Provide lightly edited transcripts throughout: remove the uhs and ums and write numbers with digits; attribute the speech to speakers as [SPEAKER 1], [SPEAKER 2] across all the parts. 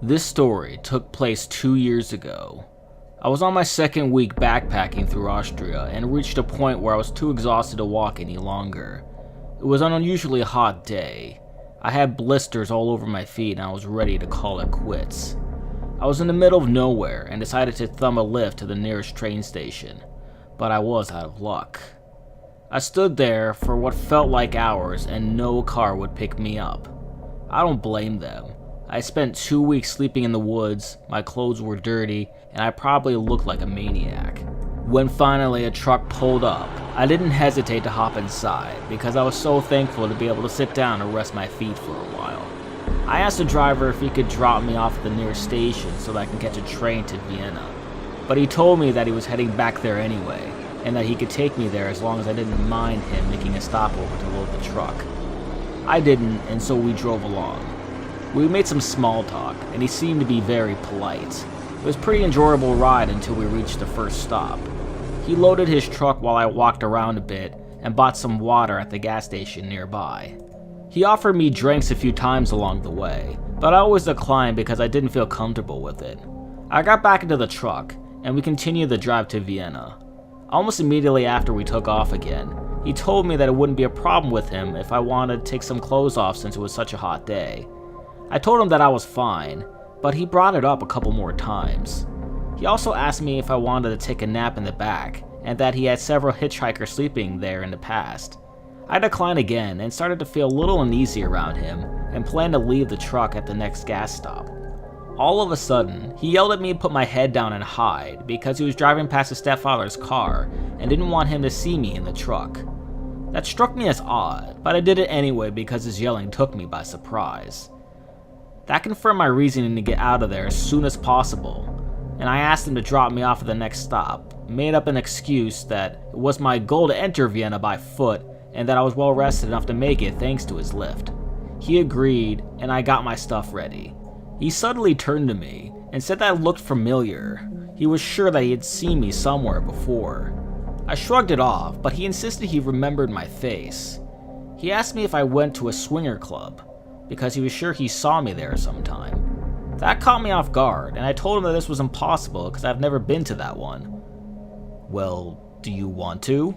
[SPEAKER 1] This story took place 2 years ago. I was on my second week backpacking through Austria and reached a point where I was too exhausted to walk any longer. It was an unusually hot day. I had blisters all over my feet and I was ready to call it quits. I was in the middle of nowhere and decided to thumb a lift to the nearest train station, but I was out of luck. I stood there for what felt like hours and no car would pick me up. I don't blame them. I spent 2 weeks sleeping in the woods, my clothes were dirty, and I probably looked like a maniac. When finally a truck pulled up, I didn't hesitate to hop inside because I was so thankful to be able to sit down and rest my feet for a while. I asked the driver if he could drop me off at the nearest station so that I can catch a train to Vienna, but he told me that he was heading back there anyway, and that he could take me there as long as I didn't mind him making a stopover to load the truck. I didn't, and so we drove along. We made some small talk, and he seemed to be very polite. It was a pretty enjoyable ride until we reached the first stop. He loaded his truck while I walked around a bit and bought some water at the gas station nearby. He offered me drinks a few times along the way, but I always declined because I didn't feel comfortable with it. I got back into the truck, and we continued the drive to Vienna. Almost immediately after we took off again, he told me that it wouldn't be a problem with him if I wanted to take some clothes off since it was such a hot day. I told him that I was fine, but he brought it up a couple more times. He also asked me if I wanted to take a nap in the back, and that he had several hitchhikers sleeping there in the past. I declined again and started to feel a little uneasy around him, and planned to leave the truck at the next gas stop. All of a sudden, he yelled at me to put my head down and hide because he was driving past his stepfather's car and didn't want him to see me in the truck. That struck me as odd, but I did it anyway because his yelling took me by surprise. That confirmed my reasoning to get out of there as soon as possible, and I asked him to drop me off at the next stop, made up an excuse that it was my goal to enter Vienna by foot and that I was well rested enough to make it thanks to his lift. He agreed, and I got my stuff ready. He suddenly turned to me and said that I looked familiar. He was sure that he had seen me somewhere before. I shrugged it off, but he insisted he remembered my face. He asked me if I went to a swinger club, because he was sure he saw me there sometime. That caught me off guard, and I told him that this was impossible because I've never been to that one. Well, do you want to?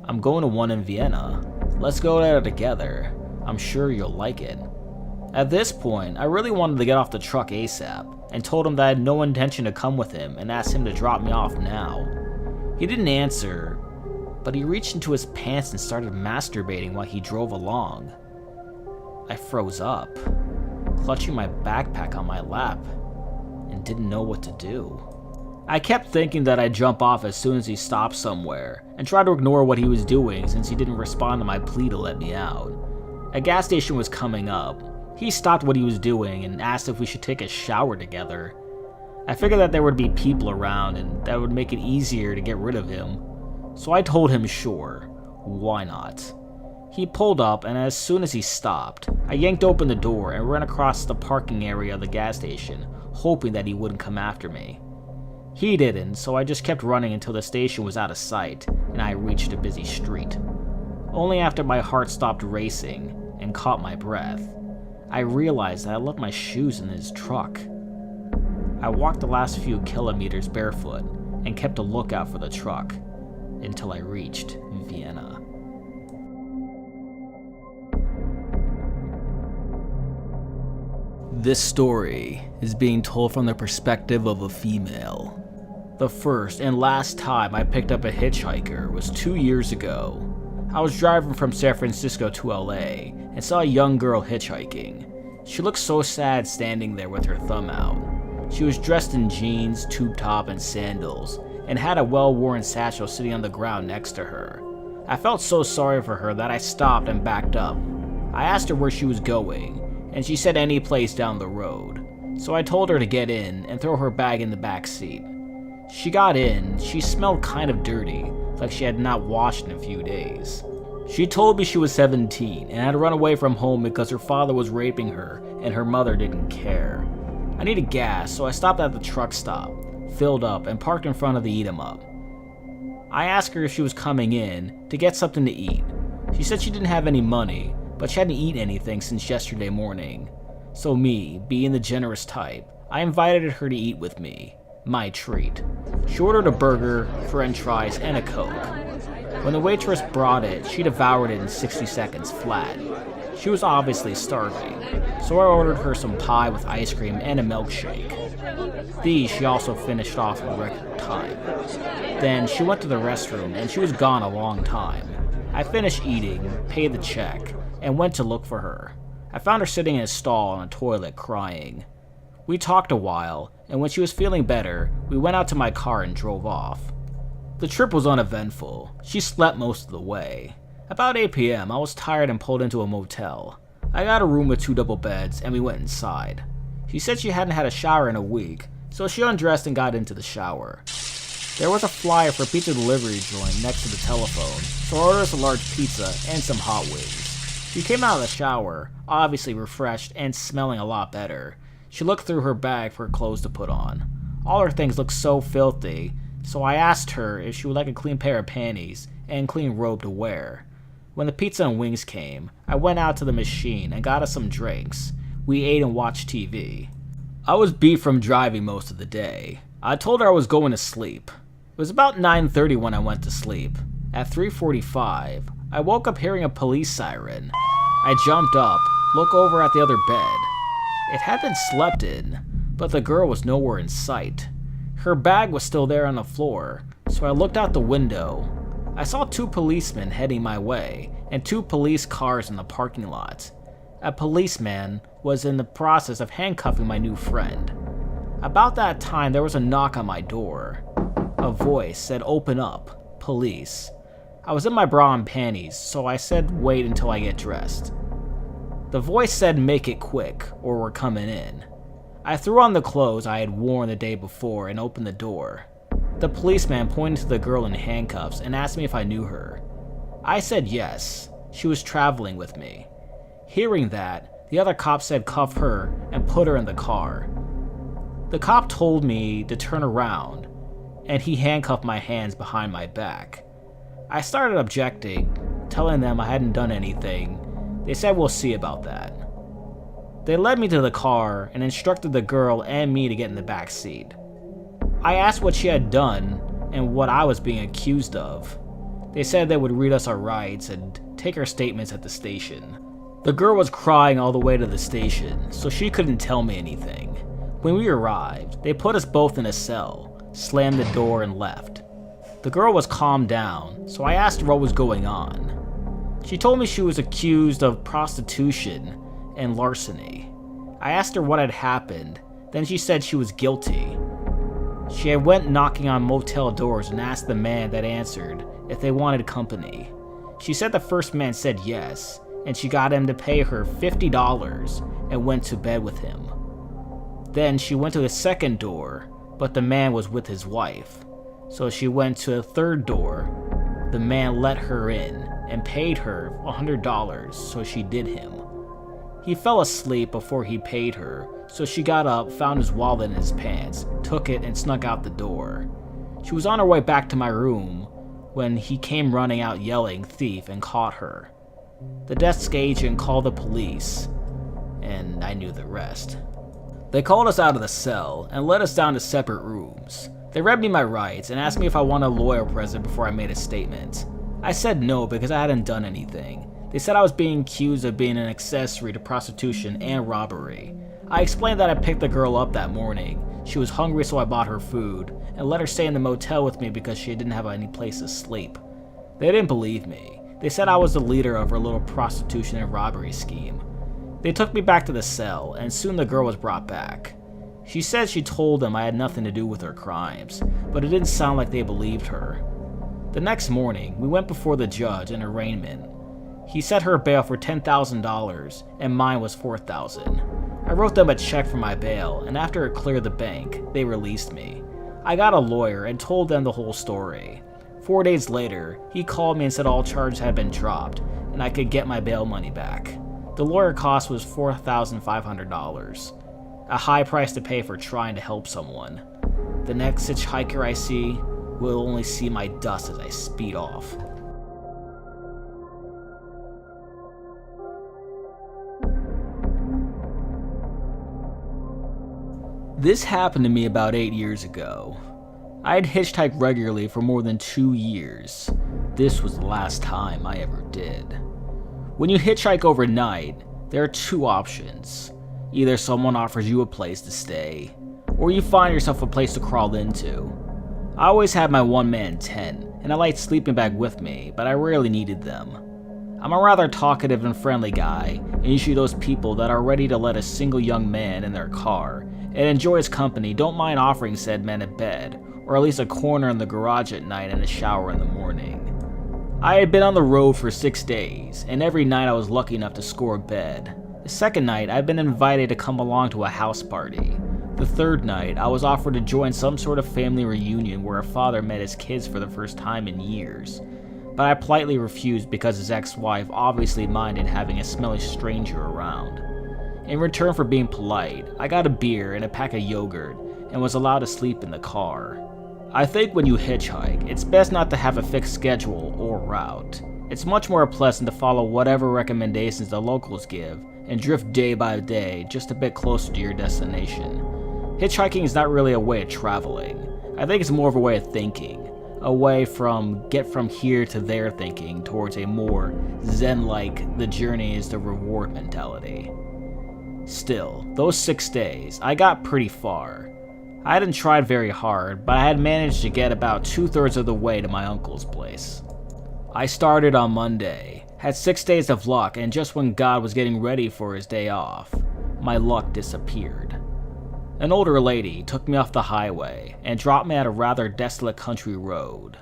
[SPEAKER 1] I'm going to one in Vienna. Let's go there together. I'm sure you'll like it. At this point, I really wanted to get off the truck ASAP, and told him that I had no intention to come with him and asked him to drop me off now. He didn't answer, but he reached into his pants and started masturbating while he drove along. I froze up, clutching my backpack on my lap, and didn't know what to do. I kept thinking that I'd jump off as soon as he stopped somewhere, and try to ignore what he was doing since he didn't respond to my plea to let me out. A gas station was coming up. He stopped what he was doing and asked if we should take a shower together. I figured that there would be people around and that would make it easier to get rid of him, so I told him sure, why not? He pulled up, and as soon as he stopped, I yanked open the door and ran across the parking area of the gas station, hoping that he wouldn't come after me. He didn't, so I just kept running until the station was out of sight and I reached a busy street. Only after my heart stopped racing and caught my breath, I realized that I left my shoes in his truck. I walked the last few kilometers barefoot and kept a lookout for the truck until I reached Vienna. This story is being told from the perspective of a female. The first and last time I picked up a hitchhiker was 2 years ago. I was driving from San Francisco to LA and saw a young girl hitchhiking. She looked so sad standing there with her thumb out. She was dressed in jeans, tube top, and sandals, and had a well-worn satchel sitting on the ground next to her. I felt so sorry for her that I stopped and backed up. I asked her where she was going, and she said any place down the road. So I told her to get in and throw her bag in the back seat. She got in. She smelled kind of dirty, like she had not washed in a few days. She told me she was 17 and had run away from home because her father was raping her and her mother didn't care. I needed gas, so I stopped at the truck stop, filled up, and parked in front of the Eat 'em Up. I asked her if she was coming in to get something to eat. She said she didn't have any money, but she hadn't eaten anything since yesterday morning. So me, being the generous type, I invited her to eat with me, my treat. She ordered a burger, french fries, and a Coke. When the waitress brought it, she devoured it in 60 seconds flat. She was obviously starving, so I ordered her some pie with ice cream and a milkshake. These she also finished off in record time. Then she went to the restroom and she was gone a long time. I finished eating, paid the check, and went to look for her. I found her sitting in a stall on a toilet crying. We talked a while, and when she was feeling better, we went out to my car and drove off. The trip was uneventful. She slept most of the way. About 8 p.m., I was tired and pulled into a motel. I got a room with 2 double beds, and we went inside. She said she hadn't had a shower in a week, so she undressed and got into the shower. There was a flyer for a pizza delivery joint next to the telephone, so I ordered us a large pizza and some hot wings. She came out of the shower, obviously refreshed and smelling a lot better. She looked through her bag for clothes to put on. All her things looked so filthy, so I asked her if she would like a clean pair of panties and clean robe to wear. When the pizza and wings came, I went out to the machine and got us some drinks. We ate and watched TV. I was beat from driving most of the day. I told her I was going to sleep. It was about 9:30 when I went to sleep. At 3:45, I woke up hearing a police siren. I jumped up, looked over at the other bed. It had been slept in, but the girl was nowhere in sight. Her bag was still there on the floor, so I looked out the window. I saw 2 policemen heading my way, and 2 police cars in the parking lot. A policeman was in the process of handcuffing my new friend. About that time, there was a knock on my door. A voice said, "Open up, police." I was in my bra and panties, so I said wait until I get dressed. The voice said make it quick, or we're coming in. I threw on the clothes I had worn the day before and opened the door. The policeman pointed to the girl in handcuffs and asked me if I knew her. I said yes, she was traveling with me. Hearing that, the other cop said cuff her and put her in the car. The cop told me to turn around, and he handcuffed my hands behind my back. I started objecting, telling them I hadn't done anything. They said we'll see about that. They led me to the car and instructed the girl and me to get in the back seat. I asked what she had done and what I was being accused of. They said they would read us our rights and take our statements at the station. The girl was crying all the way to the station, so she couldn't tell me anything. When we arrived, they put us both in a cell, slammed the door, and left. The girl was calmed down, so I asked her what was going on. She told me she was accused of prostitution and larceny. I asked her what had happened, then she said she was guilty. She had went knocking on motel doors and asked the man that answered if they wanted company. She said the first man said yes, and she got him to pay her $50 and went to bed with him. Then she went to the second door, but the man was with his wife. So she went to a third door. The man let her in and paid her $100, so she did him. He fell asleep before he paid her, so she got up, found his wallet in his pants, took it, and snuck out the door. She was on her way back to my room when he came running out yelling thief and caught her. The desk agent called the police, and I knew the rest. They called us out of the cell and led us down to separate rooms. They read me my rights and asked me if I wanted a lawyer present before I made a statement. I said no because I hadn't done anything. They said I was being accused of being an accessory to prostitution and robbery. I explained that I picked the girl up that morning. She was hungry, so I bought her food and let her stay in the motel with me because she didn't have any place to sleep. They didn't believe me. They said I was the leader of her little prostitution and robbery scheme. They took me back to the cell, and soon the girl was brought back. She said she told them I had nothing to do with her crimes, but it didn't sound like they believed her. The next morning, we went before the judge in arraignment. He set her bail for $10,000, and mine was $4,000. I wrote them a check for my bail, and after it cleared the bank, they released me. I got a lawyer and told them the whole story. 4 days later, he called me and said all charges had been dropped, and I could get my bail money back. The lawyer cost was $4,500, a high price to pay for trying to help someone. The next hitchhiker I see will only see my dust as I speed off. This happened to me about 8 years ago. I had hitchhiked regularly for more than 2 years. This was the last time I ever did. When you hitchhike overnight, there are two options. Either someone offers you a place to stay, or you find yourself a place to crawl into. I always had my one-man tent, and I liked sleeping bag with me, but I rarely needed them. I'm a rather talkative and friendly guy, and usually those people that are ready to let a single young man in their car and enjoy his company don't mind offering said man a bed, or at least a corner in the garage at night and a shower in the morning. I had been on the road for 6 days, and every night I was lucky enough to score a bed. The second night, I'd been invited to come along to a house party. The third night, I was offered to join some sort of family reunion where a father met his kids for the first time in years. But I politely refused because his ex-wife obviously minded having a smelly stranger around. In return for being polite, I got a beer and a pack of yogurt and was allowed to sleep in the car. I think when you hitchhike, it's best not to have a fixed schedule or route. It's much more pleasant to follow whatever recommendations the locals give and drift day by day just a bit closer to your destination. Hitchhiking is not really a way of traveling. I think it's more of a way of thinking. A way from get from here to there thinking towards a more zen-like the journey is the reward mentality. Still, those 6 days, I got pretty far. I hadn't tried very hard, but I had managed to get about 2/3 of the way to my uncle's place. I started on Monday, had 6 days of luck, and just when God was getting ready for his day off, my luck disappeared. An older lady took me off the highway and dropped me at a rather desolate country road.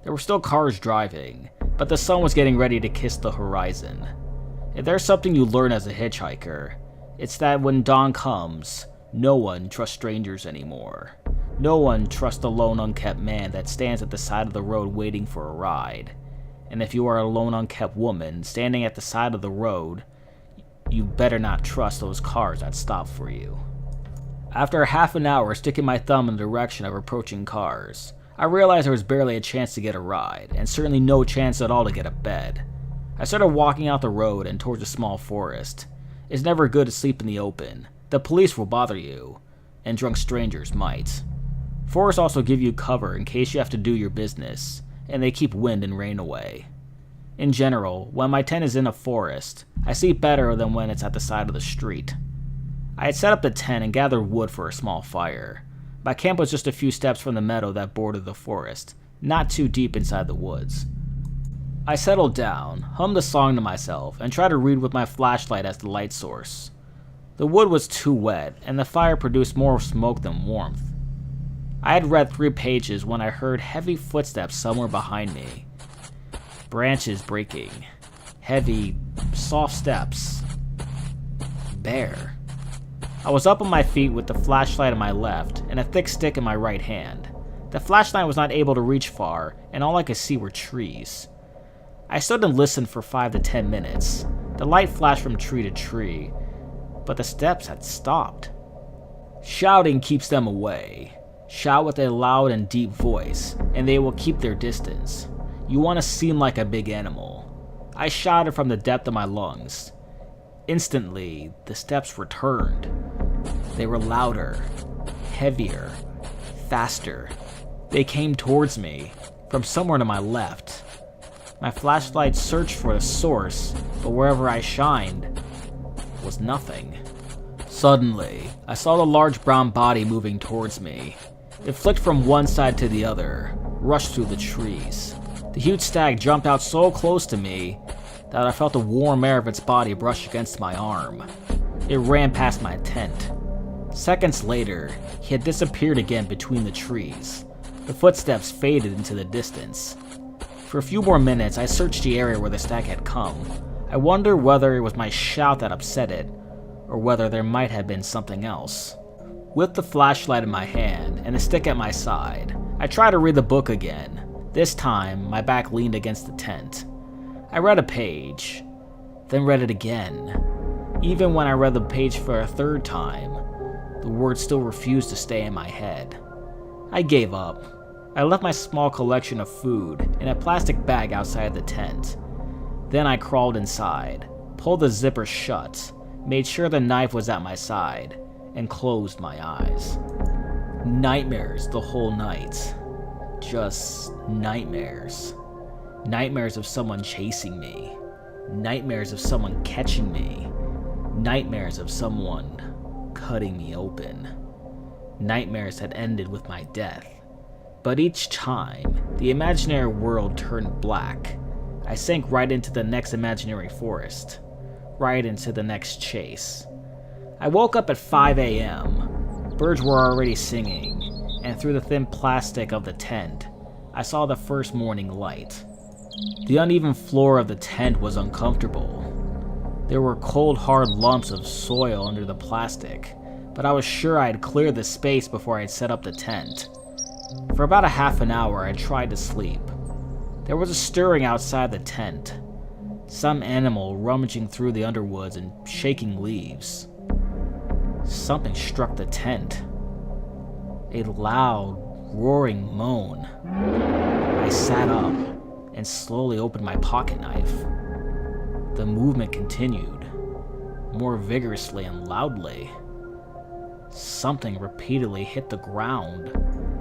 [SPEAKER 1] There were still cars driving, but the sun was getting ready to kiss the horizon. If there's something you learn as a hitchhiker, it's that when dawn comes, no one trusts strangers anymore. No one trusts the lone unkept man that stands at the side of the road waiting for a ride. And if you are a lone unkept woman standing at the side of the road, you better not trust those cars that stop for you. After half an hour sticking my thumb in the direction of approaching cars, I realized there was barely a chance to get a ride, and certainly no chance at all to get a bed. I started walking out the road and towards a small forest. It's never good to sleep in the open. The police will bother you, and drunk strangers might. Forests also give you cover in case you have to do your business, and they keep wind and rain away. In general, when my tent is in a forest, I sleep better than when it's at the side of the street. I had set up the tent and gathered wood for a small fire. My camp was just a few steps from the meadow that bordered the forest, not too deep inside the woods. I settled down, hummed a song to myself, and tried to read with my flashlight as the light source. The wood was too wet, and the fire produced more smoke than warmth. I had read 3 pages when I heard heavy footsteps somewhere behind me. Branches breaking. Heavy, soft steps. Bear. I was up on my feet with the flashlight in my left and a thick stick in my right hand. The flashlight was not able to reach far, and all I could see were trees. I stood and listened for 5 to 10 minutes. The light flashed from tree to tree, but the steps had stopped. Shouting keeps them away. Shout with a loud and deep voice, and they will keep their distance. You want to seem like a big animal. I shouted from the depth of my lungs. Instantly, the steps returned. They were louder, heavier, faster. They came towards me, from somewhere to my left. My flashlight searched for the source, but wherever I shined was nothing. Suddenly, I saw the large brown body moving towards me. It flicked from one side to the other, rushed through the trees. The huge stag jumped out so close to me that I felt the warm air of its body brush against my arm. It ran past my tent. Seconds later, he had disappeared again between the trees. The footsteps faded into the distance. For a few more minutes, I searched the area where the stag had come. I wonder whether it was my shout that upset it, or whether there might have been something else. With the flashlight in my hand and a stick at my side, I tried to read the book again. This time, my back leaned against the tent. I read a page, then read it again. Even when I read the page for a third time, the words still refused to stay in my head. I gave up. I left my small collection of food in a plastic bag outside the tent. Then I crawled inside, pulled the zipper shut, made sure the knife was at my side, and closed my eyes. Nightmares the whole night. Just nightmares. Nightmares of someone chasing me. Nightmares of someone catching me. Nightmares of someone cutting me open. Nightmares had ended with my death. But each time, the imaginary world turned black. I sank right into the next imaginary forest. Right into the next chase. I woke up at 5 a.m. Birds were already singing, and through the thin plastic of the tent, I saw the first morning light. The uneven floor of the tent was uncomfortable. There were cold, hard lumps of soil under the plastic, but I was sure I had cleared the space before I had set up the tent. For about a half an hour, I tried to sleep. There was a stirring outside the tent. Some animal rummaging through the underwoods and shaking leaves. Something struck the tent. A loud, roaring moan. I sat up and slowly opened my pocket knife. The movement continued, more vigorously and loudly. Something repeatedly hit the ground.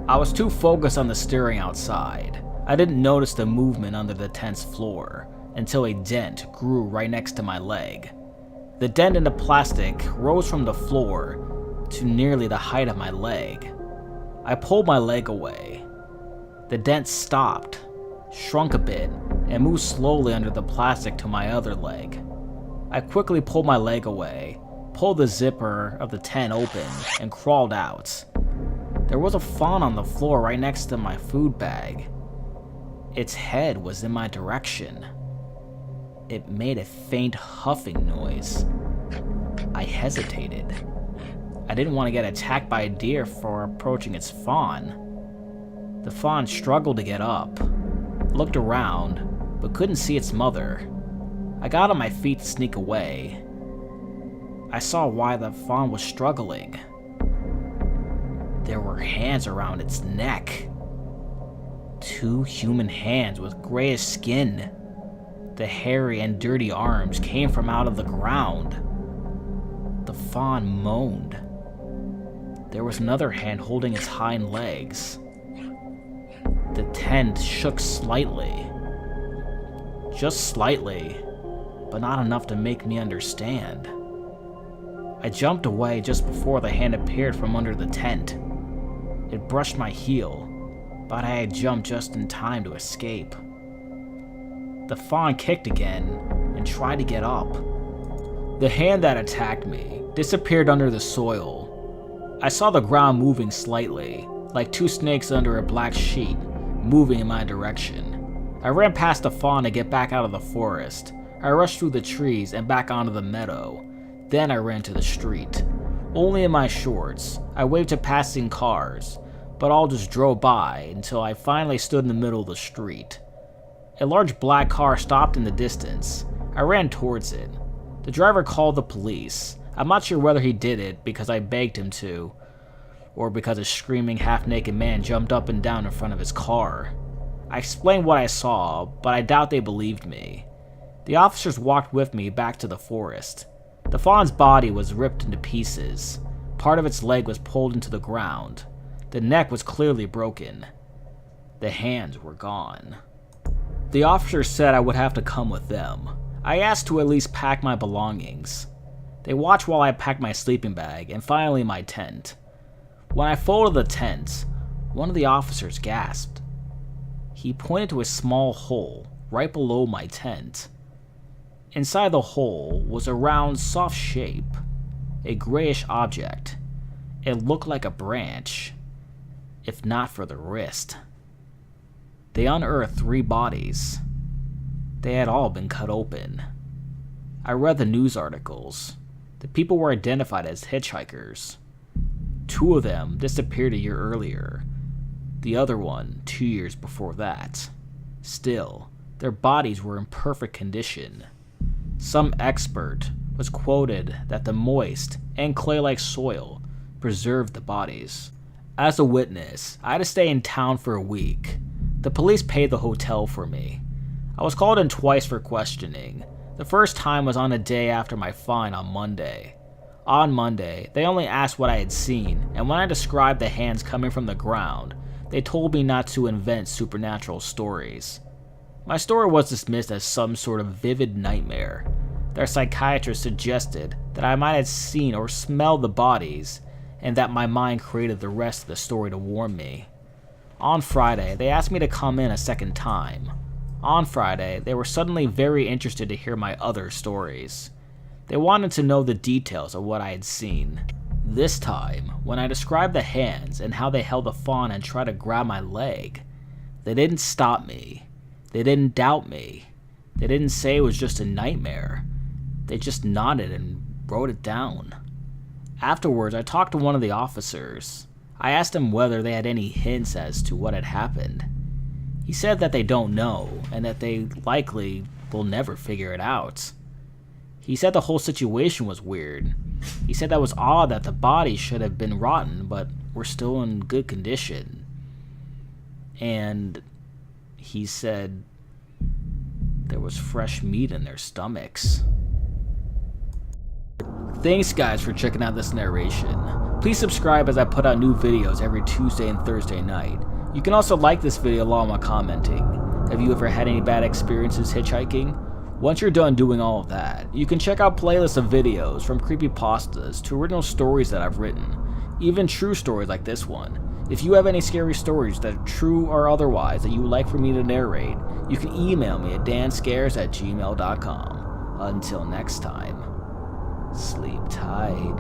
[SPEAKER 1] I was too focused on the stirring outside. I didn't notice the movement under the tent's floor until a dent grew right next to my leg. The dent in the plastic rose from the floor to nearly the height of my leg. I pulled my leg away. The dent stopped, shrunk a bit, and moved slowly under the plastic to my other leg. I quickly pulled my leg away, pulled the zipper of the tent open, and crawled out. There was a fawn on the floor right next to my food bag. Its head was in my direction. It made a faint huffing noise. I hesitated. I didn't want to get attacked by a deer for approaching its fawn. The fawn struggled to get up, looked around, but couldn't see its mother. I got on my feet to sneak away. I saw why the fawn was struggling. There were hands around its neck. 2 human hands with grayish skin. The hairy and dirty arms came from out of the ground. The fawn moaned. There was another hand holding its hind legs. The tent shook slightly. Just slightly, but not enough to make me understand. I jumped away just before the hand appeared from under the tent. It brushed my heel, but I had jumped just in time to escape. The fawn kicked again and tried to get up. The hand that attacked me disappeared under the soil. I saw the ground moving slightly, like 2 snakes under a black sheet, moving in my direction. I ran past the fawn to get back out of the forest. I rushed through the trees and back onto the meadow. Then I ran to the street. Only in my shorts, I waved to passing cars, but all just drove by until I finally stood in the middle of the street. A large black car stopped in the distance. I ran towards it. The driver called the police. I'm not sure whether he did it because I begged him to, or because a screaming half-naked man jumped up and down in front of his car. I explained what I saw, but I doubt they believed me. The officers walked with me back to the forest. The fawn's body was ripped into pieces. Part of its leg was pulled into the ground. The neck was clearly broken. The hands were gone. The officers said I would have to come with them. I asked to at least pack my belongings. They watched while I packed my sleeping bag and finally my tent. When I folded the tent, one of the officers gasped. He pointed to a small hole right below my tent. Inside the hole was a round, soft shape, a grayish object. It looked like a branch, if not for the wrist. They unearthed 3 bodies. They had all been cut open. I read the news articles. The people were identified as hitchhikers. 2 of them disappeared a year earlier. The other one 2 years before that. Still, their bodies were in perfect condition. Some expert was quoted that the moist and clay-like soil preserved the bodies. As a witness, I had to stay in town for a week. The police paid the hotel for me. I was called in twice for questioning. The first time was on a day after my fine on Monday. On Monday, they only asked what I had seen, and when I described the hands coming from the ground, they told me not to invent supernatural stories. My story was dismissed as some sort of vivid nightmare. Their psychiatrist suggested that I might have seen or smelled the bodies, and that my mind created the rest of the story to warn me. On Friday, they asked me to come in a second time. On Friday, they were suddenly very interested to hear my other stories. They wanted to know the details of what I had seen. This time, when I described the hands and how they held the fawn and tried to grab my leg, they didn't stop me. They didn't doubt me. They didn't say it was just a nightmare. They just nodded and wrote it down. Afterwards, I talked to one of the officers. I asked him whether they had any hints as to what had happened. He said that they don't know, and that they likely will never figure it out. He said the whole situation was weird. He said that was odd that the bodies should have been rotten, but were still in good condition. And he said there was fresh meat in their stomachs. Thanks guys for checking out this narration. Please subscribe as I put out new videos every Tuesday and Thursday night. You can also like this video along while commenting. Have you ever had any bad experiences hitchhiking? Once you're done doing all of that, you can check out playlists of videos from creepypastas to original stories that I've written, even true stories like this one. If you have any scary stories that are true or otherwise that you would like for me to narrate, you can email me at danscares@gmail.com. Until next time, sleep tight.